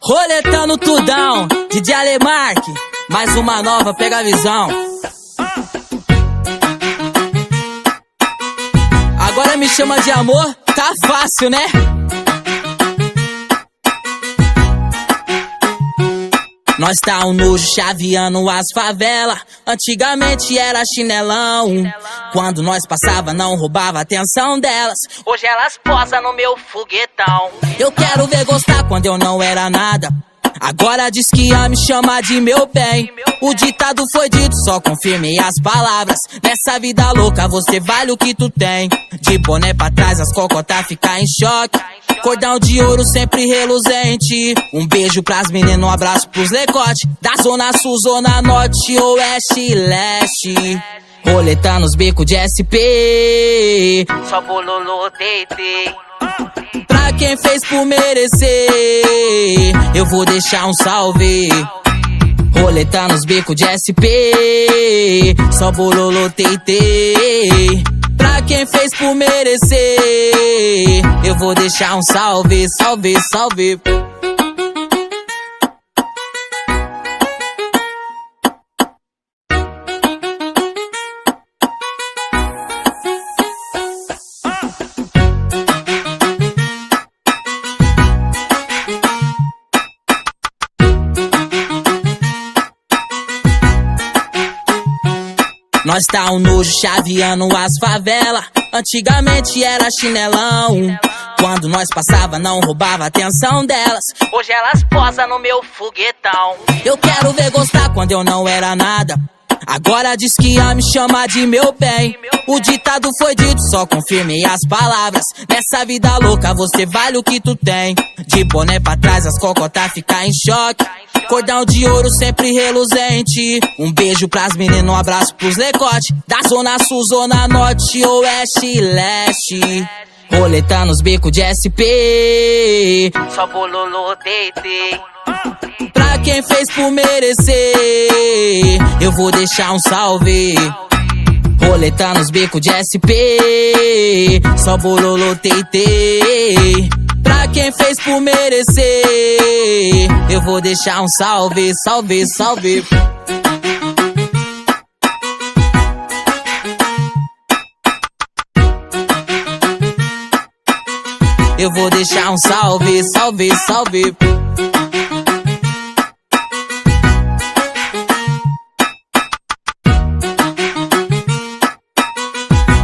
Roletando tudão, DJ Alemarque, mais uma nova, pega a visão. Agora me chama de amor, tá fácil, né? Nós tá um nojo chaveando as favelas. Antigamente era chinelão. Quando nós passava não roubava a atenção delas. Hoje elas posam no meu foguetão. Eu quero ver gostar quando eu não era nada. Agora diz que ia me chamar de meu bem. O ditado foi dito, só confirmei as palavras. Nessa vida louca você vale o que tu tem. De boné pra trás as cocotas ficam em choque. Cordão de ouro sempre reluzente. Um beijo pras meninas, um abraço pros lecote. Da zona sul, zona norte, oeste e leste. Roletando os becos de SP. Só bololô, TT. Pra quem fez por merecer, eu vou deixar um salve. Roletando os becos de SP. Só bololô, TT. Pra quem fez por merecer, eu vou deixar um salve, salve, salve. Nós tá um nojo chaveando as favelas. Antigamente era chinelão. Quando nós passava não roubava a atenção delas. Hoje elas posam no meu foguetão. Eu quero ver gostar quando eu não era nada. Agora diz que ia me chamar de meu bem. O ditado foi dito, só confirmei as palavras. Nessa vida louca você vale o que tu tem. De boné pra trás as cocotas ficam em choque. Cordão de ouro sempre reluzente. Um beijo pras meninas, um abraço pros lecote. Da zona sul, zona norte, oeste e leste. Roletando os becos de SP. Só bololô, TT. Pra quem fez por merecer, eu vou deixar um salve. Roletando os becos de SP. Só bololô, TT. Pra quem fez por merecer, eu vou deixar um salve, salve, salve. Eu vou deixar um salve, salve, salve.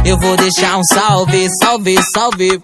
Eu vou deixar um salve, salve, salve.